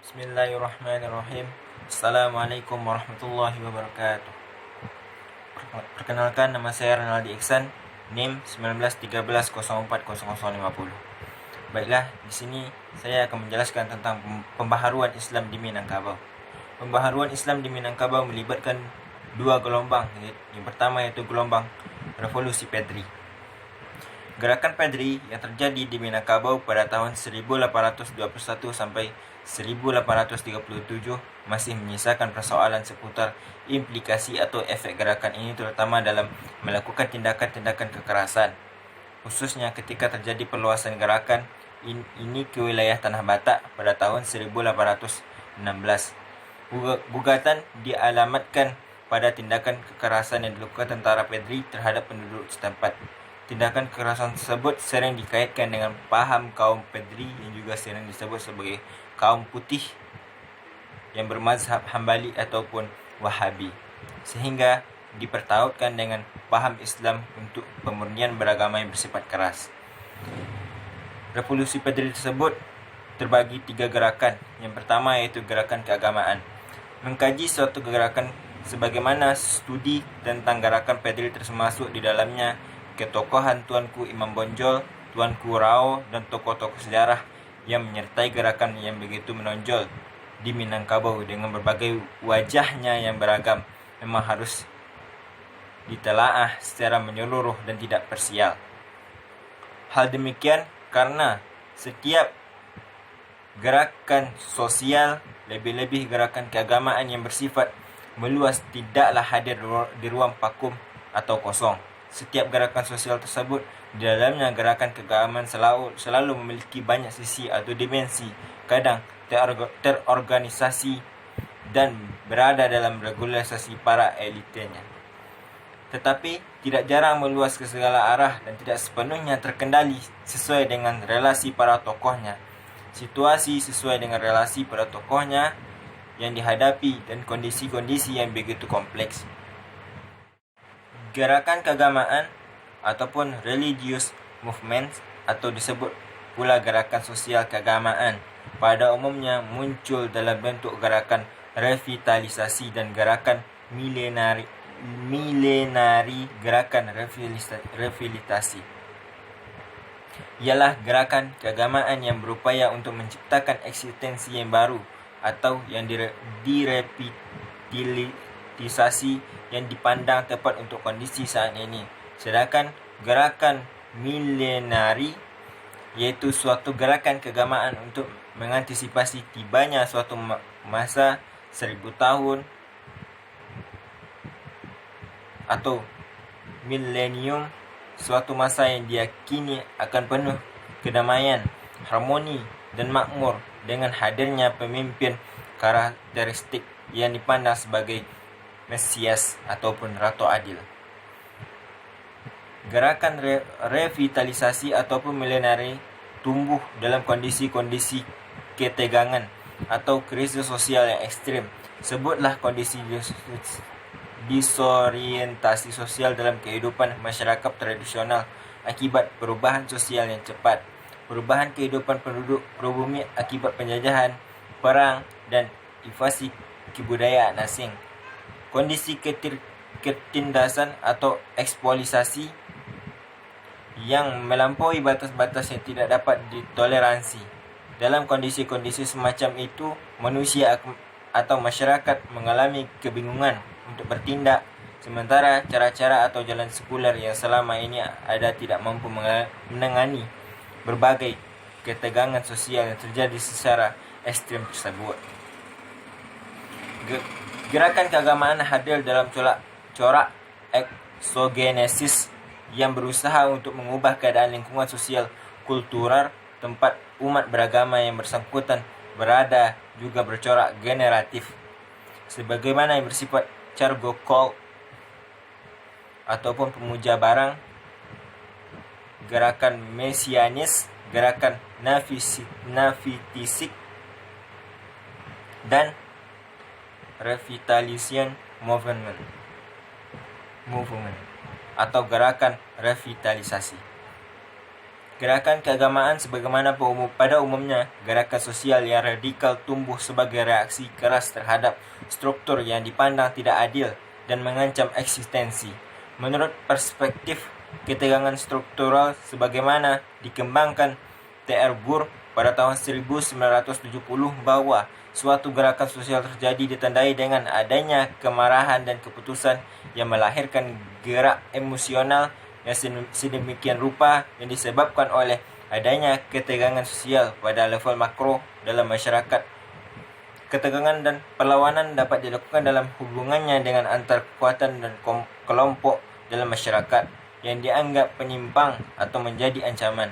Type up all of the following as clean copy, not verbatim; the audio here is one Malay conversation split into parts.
Bismillahirrahmanirrahim. Assalamualaikum warahmatullahi wabarakatuh. Perkenalkan, nama saya Renaldi Iksan, NIM 1913040050. Baiklah, di sini saya akan menjelaskan tentang pembaharuan Islam di Minangkabau. Pembaharuan Islam di Minangkabau melibatkan dua gelombang. Yang pertama yaitu gelombang Revolusi Pedri. Gerakan Pedri yang terjadi di Minangkabau pada tahun 1821 sampai 1837 masih menyisakan persoalan seputar implikasi atau efek gerakan ini, terutama dalam melakukan tindakan-tindakan kekerasan, khususnya ketika terjadi perluasan gerakan ini ke wilayah Tanah Batak pada tahun 1816. Gugatan dialamatkan pada tindakan kekerasan yang dilakukan tentara Pedri terhadap penduduk setempat. Tindakan kekerasan tersebut sering dikaitkan dengan paham kaum Pedri yang juga sering disebut sebagai kaum putih yang bermazhab Hambali ataupun Wahabi, sehingga dipertautkan dengan paham Islam untuk pemurnian beragama yang bersifat keras. Revolusi Pedri tersebut terbagi 3 gerakan. Yang pertama yaitu gerakan keagamaan. Mengkaji suatu gerakan sebagaimana studi tentang gerakan Pedri termasuk di dalamnya ketokohan Tuanku Imam Bonjol, Tuanku Rao, dan tokoh-tokoh sejarah yang menyertai gerakan yang begitu menonjol di Minangkabau dengan berbagai wajahnya yang beragam, memang harus ditelaah secara menyeluruh dan tidak parsial. Hal demikian karena setiap gerakan sosial, lebih-lebih gerakan keagamaan yang bersifat meluas, tidaklah hadir di ruang vakum atau kosong. Setiap gerakan sosial tersebut di dalamnya gerakan keagamaan selalu memiliki banyak sisi atau dimensi, kadang terorganisasi dan berada dalam regularisasi para elitenya, tetapi tidak jarang meluas ke segala arah dan tidak sepenuhnya terkendali sesuai dengan relasi para tokohnya, situasi sesuai dengan relasi para tokohnya yang dihadapi, dan kondisi-kondisi yang begitu kompleks. Gerakan keagamaan ataupun religious movement atau disebut pula gerakan sosial keagamaan pada umumnya muncul dalam bentuk gerakan revitalisasi dan gerakan milenari. Gerakan revitalisasi ialah gerakan keagamaan yang berupaya untuk menciptakan eksistensi yang baru atau yang direvitalisasi yang dipandang tepat untuk kondisi saat ini. Sedangkan gerakan milenari yaitu suatu gerakan keagamaan untuk mengantisipasi tibanya suatu masa 1000 tahun atau milenium, suatu masa yang diyakini akan penuh kedamaian, harmoni, dan makmur dengan hadirnya pemimpin karakteristik yang dipandang sebagai Mesias ataupun Ratu Adil. Gerakan revitalisasi ataupun milenari tumbuh dalam kondisi-kondisi ketegangan atau krisis sosial yang ekstrim. Sebutlah kondisi disorientasi sosial dalam kehidupan masyarakat tradisional akibat perubahan sosial yang cepat, perubahan kehidupan penduduk pribumi akibat penjajahan, perang, dan invasi kebudayaan asing. Kondisi ketindasan atau eksploitasi yang melampaui batas-batas yang tidak dapat ditoleransi. Dalam kondisi-kondisi semacam itu, manusia atau masyarakat mengalami kebingungan untuk bertindak, sementara cara-cara atau jalan sekuler yang selama ini ada tidak mampu menangani berbagai ketegangan sosial yang terjadi secara ekstrim tersebut. Gerakan keagamaan hadir dalam corak eksogenesis yang berusaha untuk mengubah keadaan lingkungan sosial kultural tempat umat beragama yang bersangkutan berada, juga bercorak generatif sebagaimana yang bersifat cargo cult ataupun pemuja barang, gerakan mesianis, gerakan navitisik, dan revitalization movement atau gerakan revitalisasi. Gerakan keagamaan sebagaimana pada umumnya gerakan sosial yang radikal tumbuh sebagai reaksi keras terhadap struktur yang dipandang tidak adil dan mengancam eksistensi. Menurut perspektif ketegangan struktural sebagaimana dikembangkan T.R. Burr pada tahun 1970 bahwa suatu gerakan sosial terjadi ditandai dengan adanya kemarahan dan keputusan yang melahirkan gerak emosional yang sedemikian rupa yang disebabkan oleh adanya ketegangan sosial pada level makro dalam masyarakat. Ketegangan dan perlawanan dapat dilakukan dalam hubungannya dengan antar kekuatan dan kelompok dalam masyarakat yang dianggap penyimpang atau menjadi ancaman.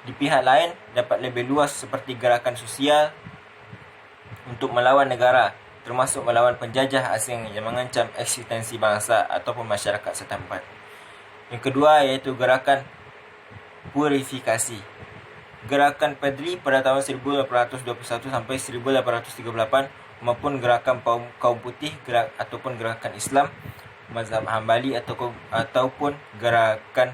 Di pihak lain, dapat lebih luas seperti gerakan sosial untuk melawan negara, termasuk melawan penjajah asing yang mengancam eksistensi bangsa ataupun masyarakat setempat. Yang kedua yaitu gerakan purifikasi. Gerakan Padri pada tahun 1821 sampai 1838 maupun gerakan kaum putih ataupun gerakan Islam mazhab Hambali ataupun gerakan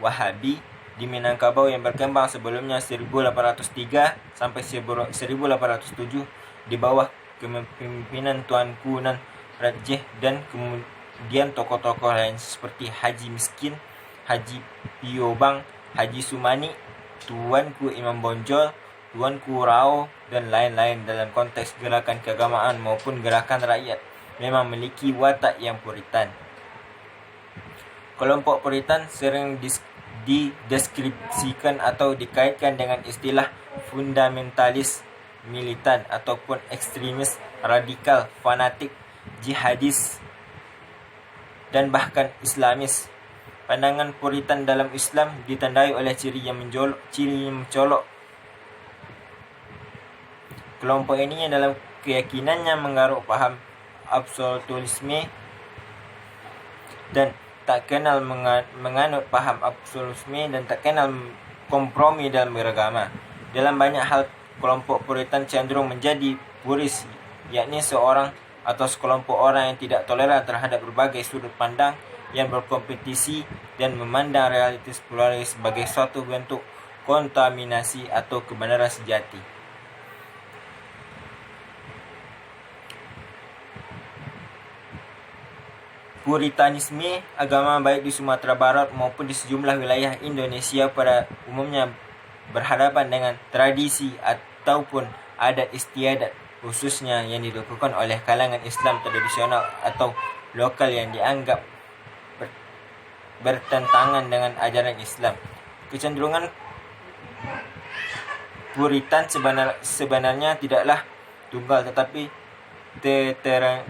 Wahabi di Minangkabau yang berkembang sebelumnya 1803 sampai 1807 di bawah kepemimpinan Tuanku Nan Rajih dan kemudian tokoh-tokoh lain seperti Haji Miskin, Haji Piobang, Haji Sumani, Tuanku Imam Bonjol, Tuanku Rao dan lain-lain dalam konteks gerakan keagamaan maupun gerakan rakyat memang memiliki watak yang puritan. Kelompok puritan sering dideskripsikan atau dikaitkan dengan istilah fundamentalis, militan ataupun ekstremis, radikal, fanatik, jihadis dan bahkan Islamis. Pandangan puritan dalam Islam ditandai oleh ciri yang mencolok. Kelompok ini yang dalam keyakinannya menggaruk paham absolutisme dan tak kenal menganut paham absolutisme dan tak kenal kompromi dalam beragama. Dalam banyak hal, kelompok puritan cenderung menjadi puris, yakni seorang atau sekelompok orang yang tidak toleran terhadap berbagai sudut pandang yang berkompetisi dan memandang realitas pluralis sebagai suatu bentuk kontaminasi atau kebenaran sejati. Puritanisme agama baik di Sumatera Barat maupun di sejumlah wilayah Indonesia pada umumnya berhadapan dengan tradisi ataupun adat istiadat khususnya yang dilakukan oleh kalangan Islam tradisional atau lokal yang dianggap bertentangan dengan ajaran Islam. Kecenderungan Puritan sebenarnya tidaklah tunggal tetapi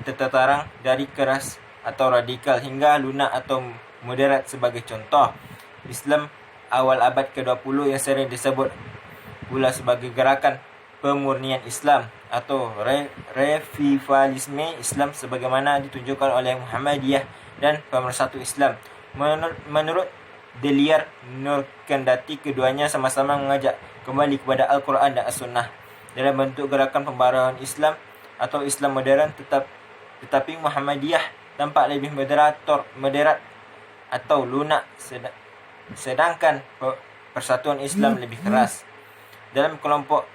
tertarang dari keras atau radikal hingga lunak atau moderat. Sebagai contoh, Islam awal abad ke-20 yang sering disebut pula sebagai gerakan pemurnian Islam atau revivalisme Islam sebagaimana ditunjukkan oleh Muhammadiyah dan Pemersatu Islam. Menurut Deliar Nurkendati, keduanya sama-sama mengajak kembali kepada Al-Quran dan As-Sunnah dalam bentuk gerakan pembaruan Islam atau Islam modern, tetapi Muhammadiyah tampak lebih moderat atau lunak, sedangkan Persatuan Islam lebih keras. Dalam kelompok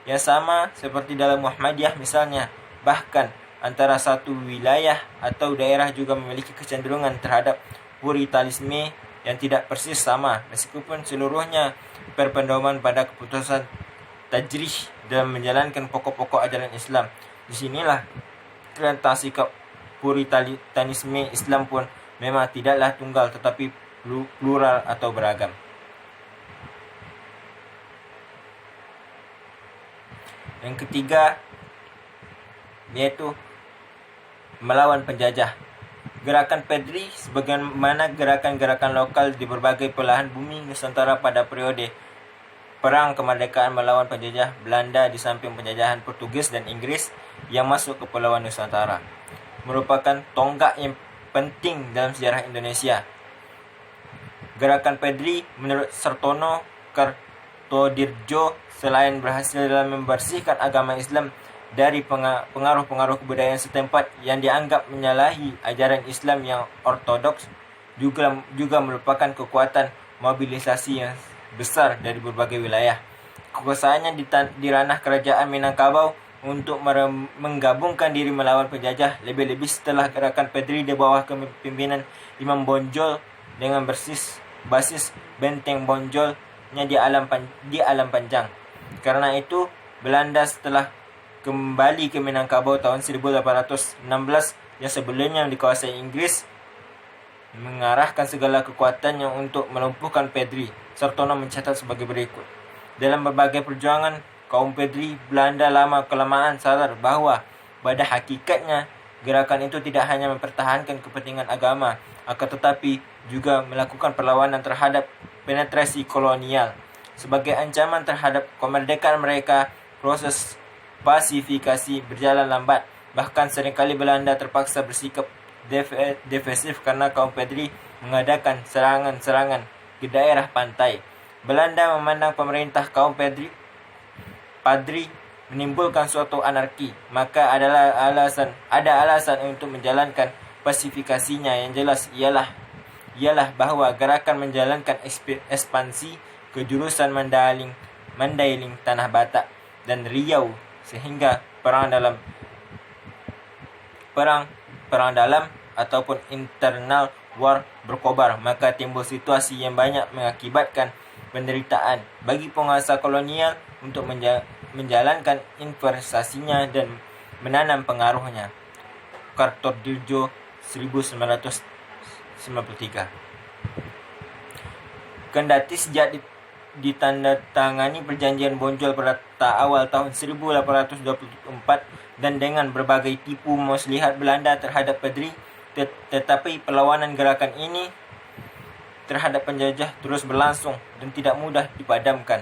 yang sama seperti dalam Muhammadiyah misalnya, bahkan antara satu wilayah atau daerah juga memiliki kecenderungan terhadap puritanisme yang tidak persis sama, meskipun seluruhnya berpedoman pada keputusan tajrih dalam menjalankan pokok-pokok ajaran Islam. Di sinilah tentang sikap puritanisme Islam pun memang tidaklah tunggal tetapi plural atau beragam. Yang ketiga yaitu melawan penjajah. Gerakan Padri sebagaimana gerakan-gerakan lokal di berbagai belahan bumi Nusantara pada periode Perang Kemerdekaan melawan penjajah Belanda di samping penjajahan Portugis dan Inggris yang masuk ke Kepulauan Nusantara merupakan tonggak yang penting dalam sejarah Indonesia. Gerakan Padri menurut Sertono Kartodirjo selain berhasil dalam membersihkan agama Islam dari pengaruh-pengaruh kebudayaan setempat yang dianggap menyalahi ajaran Islam yang ortodoks, juga merupakan kekuatan mobilisasi yang besar dari berbagai wilayah. Kekuasaannya di ranah kerajaan Minangkabau untuk menggabungkan diri melawan penjajah, lebih-lebih setelah gerakan Pedri di bawah kepemimpinan Imam Bonjol dengan basis benteng Bonjolnya di Alam Panjang. Karena itu, Belanda setelah kembali ke Minangkabau tahun 1816 yang sebelumnya dikuasai Inggris, mengarahkan segala kekuatannya untuk melumpuhkan Pedri. Sartono mencatat sebagai berikut. Dalam berbagai perjuangan kaum Pedri, Belanda lama-kelamaan sadar bahwa pada hakikatnya gerakan itu tidak hanya mempertahankan kepentingan agama, akan tetapi juga melakukan perlawanan terhadap penetrasi kolonial. Sebagai ancaman terhadap kemerdekaan mereka, proses pasifikasi berjalan lambat. Bahkan seringkali Belanda terpaksa bersikap defensif karena kaum Pedri mengadakan serangan-serangan ke daerah pantai. Belanda memandang pemerintah kaum Padri menimbulkan suatu anarki, maka ada alasan untuk menjalankan pasifikasinya. Yang jelas ialah bahwa gerakan menjalankan ekspansi ke jurusan Mandailing, Tanah Batak dan Riau, sehingga perang dalam ataupun internal war berkobar, maka timbul situasi yang banyak mengakibatkan penderitaan bagi penguasa kolonial untuk menjalankan investasinya dan menanam pengaruhnya. Kartodirjo 1993. Kendati sejak ditandatangani perjanjian Bonjol pada awal tahun 1824 dan dengan berbagai tipu muslihat Belanda terhadap Pedri, tetapi perlawanan gerakan ini terhadap penjajah terus berlangsung dan tidak mudah dipadamkan.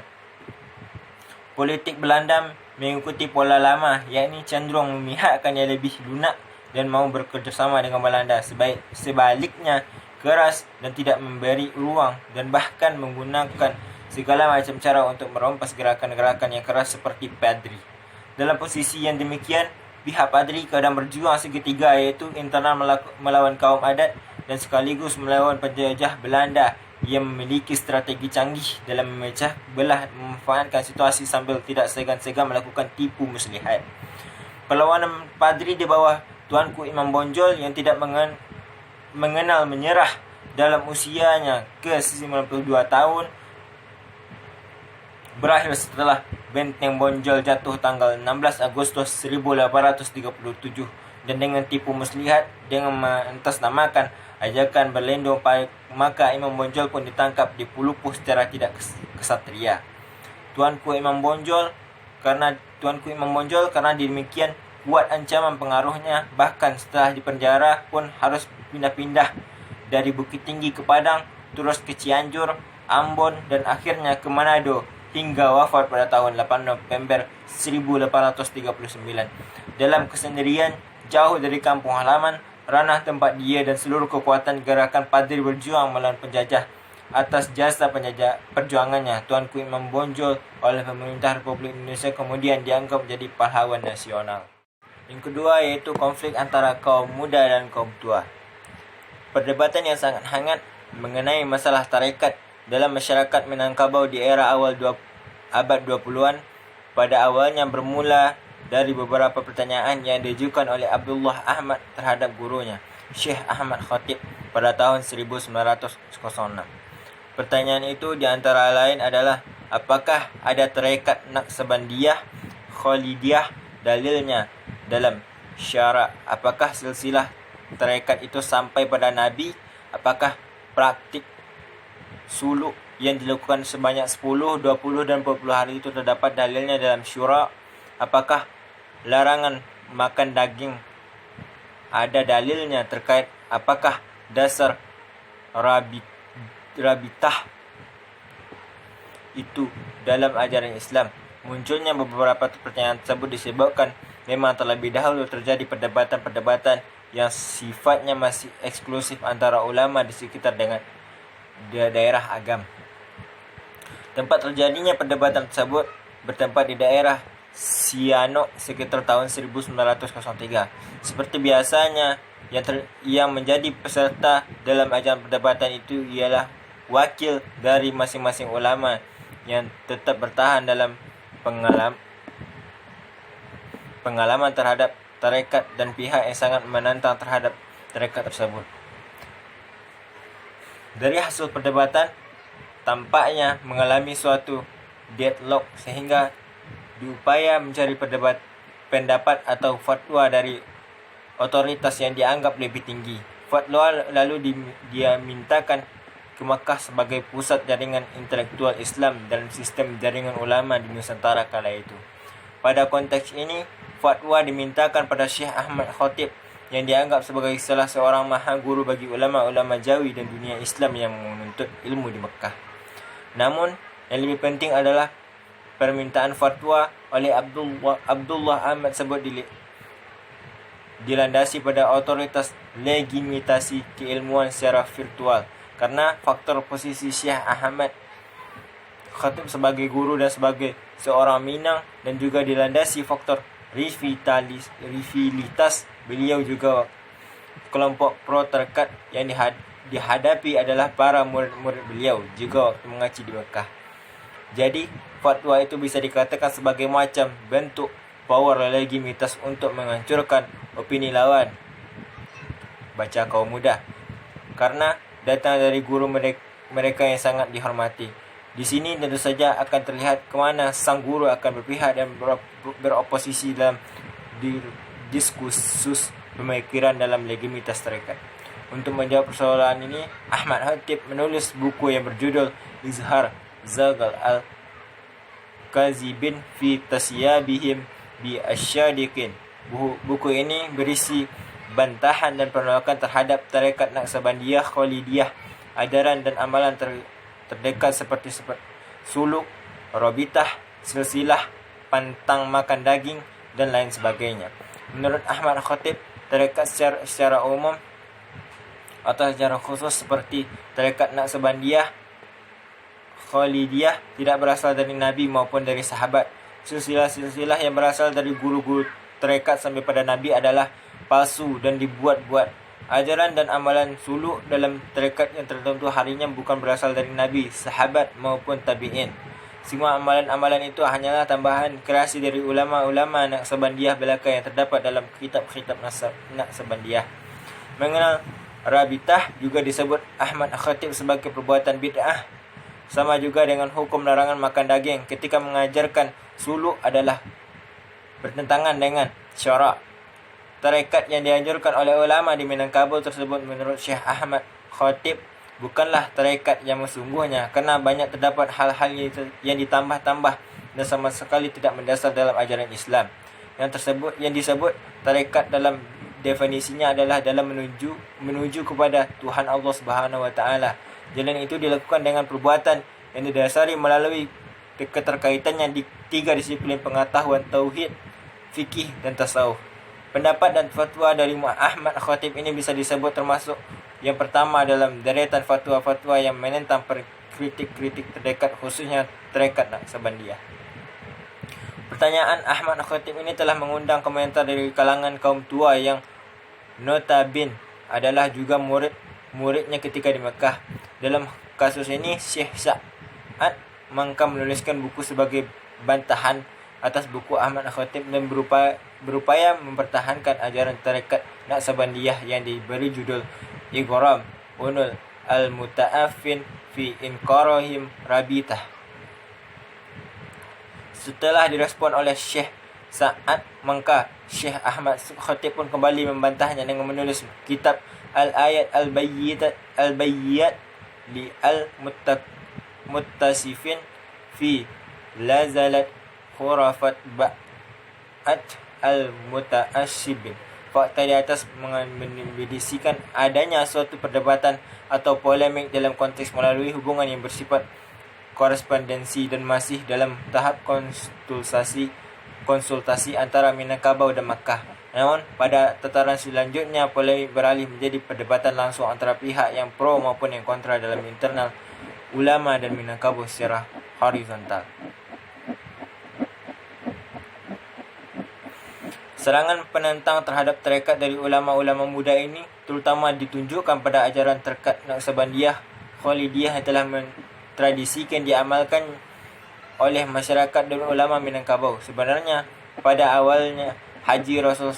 Politik Belanda mengikuti pola lama, yakni cenderung memihakkan yang lebih lunak dan mau bekerjasama dengan Belanda. Sebaliknya, keras dan tidak memberi ruang dan bahkan menggunakan segala macam cara untuk merompas gerakan-gerakan yang keras seperti Padri. Dalam posisi yang demikian, pihak Padri kadang berjuang segitiga, yaitu internal melawan kaum adat dan sekaligus melawan penjajah Belanda yang memiliki strategi canggih dalam memecah belah, memanfaatkan situasi sambil tidak segan-segan melakukan tipu muslihat. Perlawanan Padri di bawah Tuanku Imam Bonjol yang tidak mengenal menyerah dalam usianya ke-92 tahun berakhir setelah benteng Bonjol jatuh tanggal 16 Agustus 1837 dan dengan tipu muslihat dengan mengatasnamakan ajakan berlindung, maka Imam Bonjol pun ditangkap di Pulupuh secara tidak kesatria. Tuanku Imam Bonjol karena demikian kuat ancaman pengaruhnya, bahkan setelah dipenjara pun harus pindah-pindah dari Bukit Tinggi ke Padang, terus ke Cianjur, Ambon, dan akhirnya ke Manado hingga wafat pada tahun 8 November 1839. Dalam kesendirian, jauh dari kampung halaman, ranah tempat dia dan seluruh kekuatan gerakan Padri berjuang melawan penjajah. Atas jasa perjuangannya, Tuanku Imam Bonjol oleh pemerintah Republik Indonesia kemudian dianggap menjadi pahlawan nasional. Yang kedua yaitu konflik antara kaum muda dan kaum tua. Perdebatan yang sangat hangat mengenai masalah tarekat dalam masyarakat Minangkabau di era awal abad 20-an pada awalnya bermula dari beberapa pertanyaan yang diajukan oleh Abdullah Ahmad terhadap gurunya, Syekh Ahmad Khatib, pada tahun 1906. Pertanyaan itu di antara lain adalah, apakah ada tarekat Naqsabandiyah, Khalidiyah, dalilnya dalam syara? Apakah silsilah tarekat itu sampai pada Nabi? Apakah praktik suluk yang dilakukan sebanyak 10, 20 dan 40 hari itu terdapat dalilnya dalam syura? Apakah larangan makan daging ada dalilnya terkait? Apakah dasar rabitah itu dalam ajaran Islam? Munculnya beberapa pertanyaan tersebut disebabkan memang terlebih dahulu terjadi perdebatan-perdebatan yang sifatnya masih eksklusif antara ulama di sekitar dengan daerah agam. Tempat terjadinya perdebatan tersebut bertempat di daerah Sianok sekitar tahun 1903. Seperti biasanya, yang menjadi peserta dalam ajaran perdebatan itu ialah wakil dari masing-masing ulama yang tetap bertahan dalam pengalaman terhadap tarekat dan pihak yang sangat menantang terhadap tarekat tersebut. Dari hasil perdebatan, tampaknya mengalami suatu deadlock sehingga diupaya mencari pendapat atau fatwa dari otoritas yang dianggap lebih tinggi. Fatwa lalu dia mintakan ke Makkah sebagai pusat jaringan intelektual Islam dan sistem jaringan ulama di Nusantara kala itu. Pada konteks ini, fatwa dimintakan pada Syekh Ahmad Khatib yang dianggap sebagai salah seorang maha guru bagi ulama-ulama Jawi dan dunia Islam yang menuntut ilmu di Mekah. Namun, yang lebih penting adalah permintaan fatwa oleh Abdullah Ahmad sebut dilandasi pada otoritas legitimasi keilmuan secara virtual, karena faktor posisi Syekh Ahmad Khatib sebagai guru dan sebagai seorang Minang, dan juga dilandasi faktor rivalitas beliau juga kelompok pro tarekat yang dihadapi adalah para murid-murid beliau juga waktu mengaji di Mekah. Jadi, fatwa itu bisa dikatakan sebagai macam bentuk power legitimitas untuk menghancurkan opini lawan. Baca kaum muda. Karena datang dari guru mereka yang sangat dihormati. Di sini tentu saja akan terlihat kemana sang guru akan berpihak dan beroposisi dalam diskursus pemikiran dalam legitimitas tarekat. Untuk menjawab persoalan ini, Ahmad Khatib menulis buku yang berjudul Izhar Zagal Al-Kazibin fi Tasyabihim bi Asyadiqin. Buku ini berisi bantahan dan penolakan terhadap tarekat Naqsabandiyah, Khalidiyah, ajaran dan amalan terdekat seperti suluk, robitah, silsilah, pantang makan daging, dan lain sebagainya. Menurut Ahmad Khatib, tarekat secara umum atau secara khusus seperti tarekat Naqsabandiyah, Khalidiyah tidak berasal dari Nabi maupun dari sahabat. Silsilah yang berasal dari guru-guru tarekat sampai pada Nabi adalah palsu dan dibuat-buat. Ajaran dan amalan suluk dalam tarekat yang tertentu harinya bukan berasal dari Nabi, sahabat maupun tabi'in. Semua amalan-amalan itu hanyalah tambahan kreasi dari ulama-ulama Naqsabandiyah belaka yang terdapat dalam kitab-kitab Naqsabandiyah. Mengenal rabitah juga disebut Ahmad Khatib sebagai perbuatan bid'ah. Sama juga dengan hukum larangan makan daging ketika mengajarkan suluk adalah bertentangan dengan syarak. Tarekat yang dianjurkan oleh ulama di Minangkabau tersebut menurut Syekh Ahmad Khatib bukanlah tarekat yang sesungguhnya, karena banyak terdapat hal-hal yang ditambah-tambah dan sama sekali tidak mendasar dalam ajaran Islam. Yang disebut tarekat dalam definisinya adalah dalam menuju kepada Tuhan Allah Subhanahu wa taala. Jalan itu dilakukan dengan perbuatan yang didasari melalui keterkaitannya di 3 disiplin pengetahuan tauhid, fikih dan tasawuf. Pendapat dan fatwa dari Ahmad Khatib ini bisa disebut termasuk yang pertama dalam deretan fatwa-fatwa yang menentang kritik-kritik terdekat, khususnya tarekat Naqsabandiyah. Pertanyaan Ahmad Khatib ini telah mengundang komentar dari kalangan kaum tua yang notabene adalah juga murid-muridnya ketika di Mekah. Dalam kasus ini, Syekh Sa'ad Mangka menuliskan buku sebagai bantahan atas buku Ahmad Khatib dan berupaya mempertahankan ajaran tarekat Naqsabandiyah yang diberi judul Ighram Unul Al-Muta'affin fi Inqarahim Rabitah. Setelah direspon oleh Syekh Sa'ad Mangka, Syekh Ahmad Khatib pun kembali membantahnya dengan menulis kitab Al-Ayat Al-Bayyat li Al-Muttasifin fi Lazalat Khurafat Ba'at Al-Muta'asyibin. Fakta di atas mendedisikan adanya suatu perdebatan atau polemik dalam konteks melalui hubungan yang bersifat korespondensi dan masih dalam tahap konsultasi antara Minangkabau dan Makkah. Namun, pada tataran selanjutnya, polemik beralih menjadi perdebatan langsung antara pihak yang pro maupun yang kontra dalam internal ulama dan Minangkabau secara horizontal. Serangan penentang terhadap tarekat dari ulama-ulama muda ini terutama ditunjukkan pada ajaran tarekat Naqsabandiyah, Khalidiyah telah mentradisikan diamalkan oleh masyarakat dan ulama Minangkabau. Sebenarnya pada awalnya Haji Rasul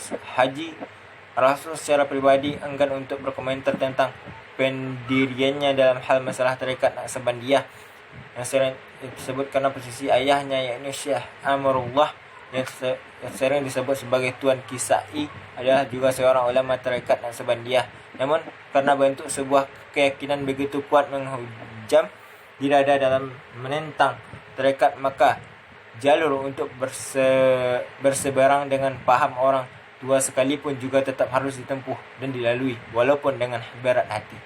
secara pribadi enggan untuk berkomentar tentang pendiriannya dalam hal masalah tarekat Naqsabandiyah yang sering disebut karena posisi ayahnya yakni Syekh Amarullah yang sering disebut sebagai Tuan Kisai adalah juga seorang ulama tarekat Naqsabandiyah. Namun karena bentuk sebuah keyakinan begitu kuat menghujam di dada dalam menentang tarekat, maka jalur untuk berseberang dengan paham orang tua sekalipun juga tetap harus ditempuh dan dilalui walaupun dengan berat hati.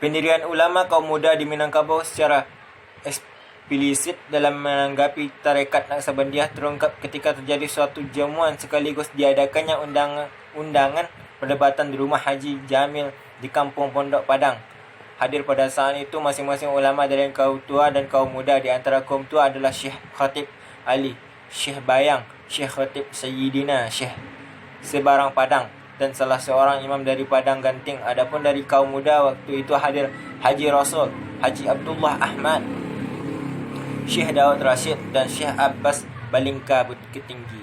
Pendirian ulama kaum muda di Minangkabau secara eksplisit dalam menanggapi tarekat Naqsabandiyah terungkap ketika terjadi suatu jamuan sekaligus diadakannya undangan perdebatan di rumah Haji Jamil di Kampung Pondok Padang. Hadir pada saat itu masing-masing ulama dari kaum tua dan kaum muda. Di antara kaum tua adalah Syekh Khatib Ali, Syekh Bayang, Syekh Khatib Sayyidina, Syekh Sebarang Padang dan salah seorang imam dari Padang Ganting. Adapun dari kaum muda waktu itu hadir Haji Rasul, Haji Abdullah Ahmad, Syekh Daud Rashid dan Syekh Abbas Balingka Bukit Tinggi.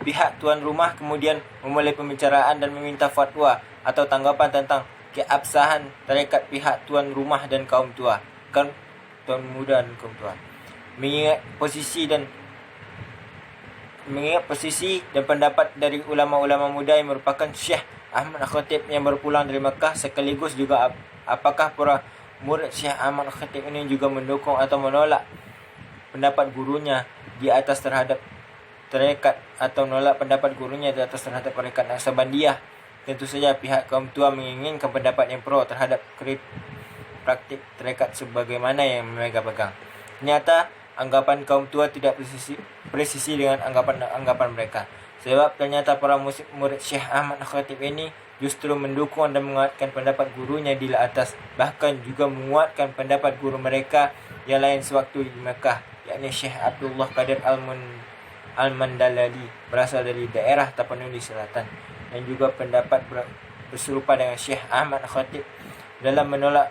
Pihak tuan rumah kemudian memulai pembicaraan dan meminta fatwa atau tanggapan tentang keabsahan tarekat pihak tuan rumah dan kaum tua, tuan muda dan kaum tua. Mengingat posisi dan pendapat dari ulama-ulama muda yang merupakan Syekh Ahmad Khatib yang berpulang dari Mekah, sekaligus juga apakah para murid Syekh Ahmad Khatib ini juga mendukung atau menolak pendapat gurunya di atas terhadap tarekat atau menolak pendapat gurunya di atas terhadap tarekat Naqsabandiyah. Tentu saja pihak kaum tua menginginkan pendapat yang pro terhadap praktik tarekat sebagaimana yang mereka pegang. Ternyata anggapan kaum tua tidak presisi dengan anggapan mereka. Sebab ternyata para murid Syekh Ahmad Khatib ini justru mendukung dan menguatkan pendapat gurunya di atas, bahkan juga menguatkan pendapat guru mereka yang lain sewaktu di Mekah, yakni Syekh Abdullah Qadir Al-Mandalali, berasal dari daerah Tapanuli Selatan, dan juga pendapat berserupa dengan Syekh Ahmad Khatib dalam menolak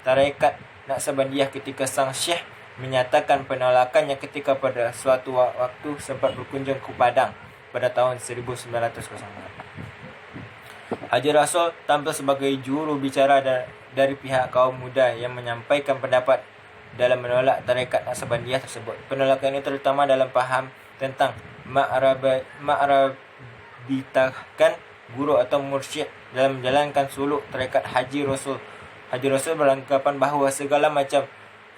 tarekat Naqsabandiyah ketika sang Syekh menyatakan penolakannya ketika pada suatu waktu sempat berkunjung ke Padang pada tahun 1904. Haji Rasul tampil sebagai juru bicara dari pihak kaum muda yang menyampaikan pendapat dalam menolak tarekat Naqsabandiyah tersebut. Penolakan ini terutama dalam paham tentang ma'rabitahkan guru atau mursyid dalam menjalankan suluk tarekat Haji Rasul. Haji Rasul beranggapan bahawa segala macam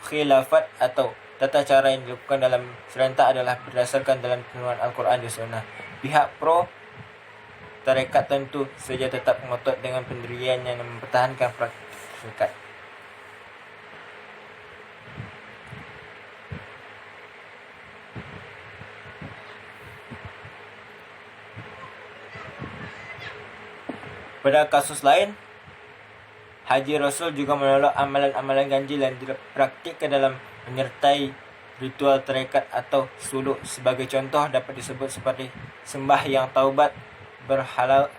khilafat atau tata cara yang dilakukan dalam serentak adalah berdasarkan dalam penurunan Al-Quran dan Sunnah. Pihak pro tarekat tentu saja tetap ngotot dengan pendiriannya dan mempertahankan praktik tarekat. Pada kasus lain, Haji Rasul juga menolak amalan-amalan ganjil yang dipraktikkan dalam menyertai ritual tarekat atau suluk. Sebagai contoh dapat disebut seperti sembahyang taubat,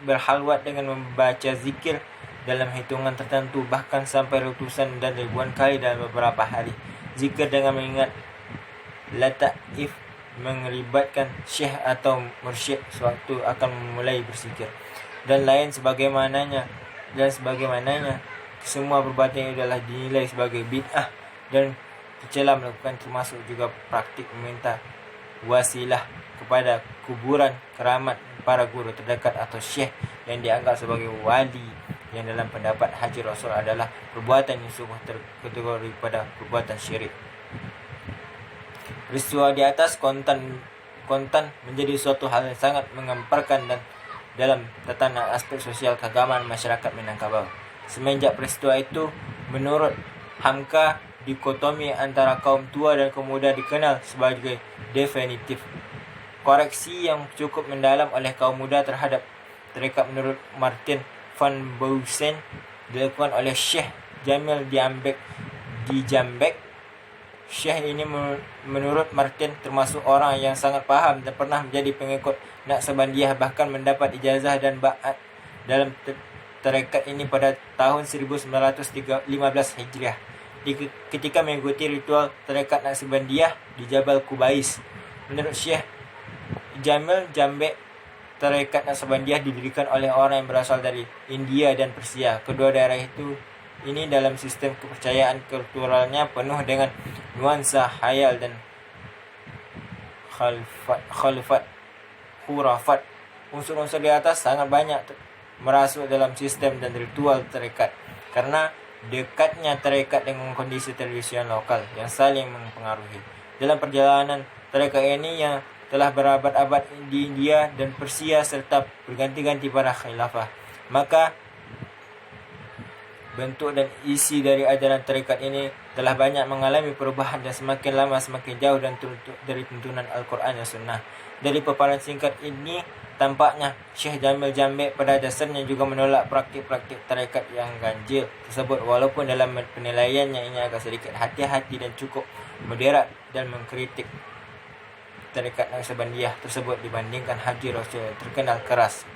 berhalwat dengan membaca zikir dalam hitungan tertentu, bahkan sampai ratusan dan ribuan kali dalam beberapa hari. Zikir dengan mengingat lataif melibatkan syekh atau mursyid sewaktu akan memulai berzikir dan lain sebagaimananya. Semua perbuatan ini adalah dinilai sebagai bid'ah dan tercela melakukan, termasuk juga praktik meminta wasilah kepada kuburan keramat para guru terdekat atau syekh yang dianggap sebagai wali, yang dalam pendapat Haji Rasul adalah perbuatan yang sungguh terkategori pada perbuatan syirik. Peristiwa di atas kontan menjadi suatu hal yang sangat mengemparkan dan dalam tatanan aspek sosial keagamaan masyarakat Minangkabau. Semenjak peristiwa itu, menurut Hamka, dikotomi antara kaum tua dan kaum muda dikenal sebagai definitif. Koreksi yang cukup mendalam oleh kaum muda terhadap tarekat menurut Martin van Beusen dilakukan oleh Syekh Jamil di Jambek. Syekh ini menurut Martin termasuk orang yang sangat paham dan pernah menjadi pengikut Naqsabandiyah, bahkan mendapat ijazah dan ba'at dalam tarekat ini pada tahun 1915 Hijriah ketika mengikuti ritual tarekat Naqsabandiyah di Jabal Kubais. Menurut Syekh Jamil Jambe, tarekat Naqsabandiyah didirikan oleh orang yang berasal dari India dan Persia. Kedua daerah ini dalam sistem kepercayaan kulturalnya penuh dengan nuansa khayal dan khurafat. Unsur-unsur di atas sangat banyak merasuk dalam sistem dan ritual tarekat karena dekatnya tarekat dengan kondisi tradisional lokal yang saling mempengaruhi. Dalam perjalanan tarekat ini yang telah berabad-abad di India dan Persia serta berganti-ganti para khilafah, maka bentuk dan isi dari ajaran tarekat ini telah banyak mengalami perubahan dan semakin lama semakin jauh dari tuntunan Al-Quran dan Sunnah. Dari paparan singkat ini, tampaknya Syekh Jamil Jambe pada dasarnya juga menolak praktik-praktik tarekat yang ganjil tersebut, walaupun dalam penilaiannya ini agak sedikit hati-hati dan cukup moderat dan mengkritik tarekat Naqsabandiyah tersebut dibandingkan Haji Rasul yang terkenal keras.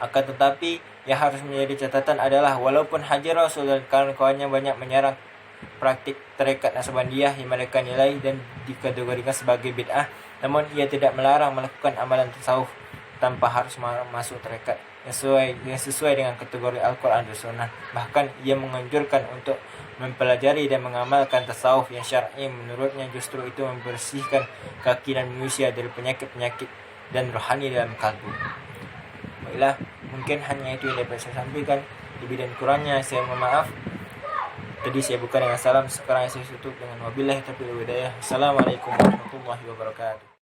Akan tetapi, yang harus menjadi catatan adalah walaupun Haji Rasul dan kawan-kawannya banyak menyerang praktik tarekat Naqsabandiyah yang mereka nilai dan dikategorikan sebagai bid'ah, namun ia tidak melarang melakukan amalan tasawuf tanpa harus masuk tarekat yang sesuai dengan kategori Al-Quran dan Sunnah. Bahkan ia menganjurkan untuk mempelajari dan mengamalkan tasawuf yang syar'i. Menurutnya justru itu membersihkan keyakinan manusia dari penyakit-penyakit dan rohani dalam kalbu. Baiklah, mungkin hanya itu yang dapat saya sampaikan. Lebih dan kurangnya saya mohon maaf. Tadi saya buka dengan salam, sekarang saya tutup dengan wabillahi taufiq wal hidayah. Assalamualaikum warahmatullahi wabarakatuh.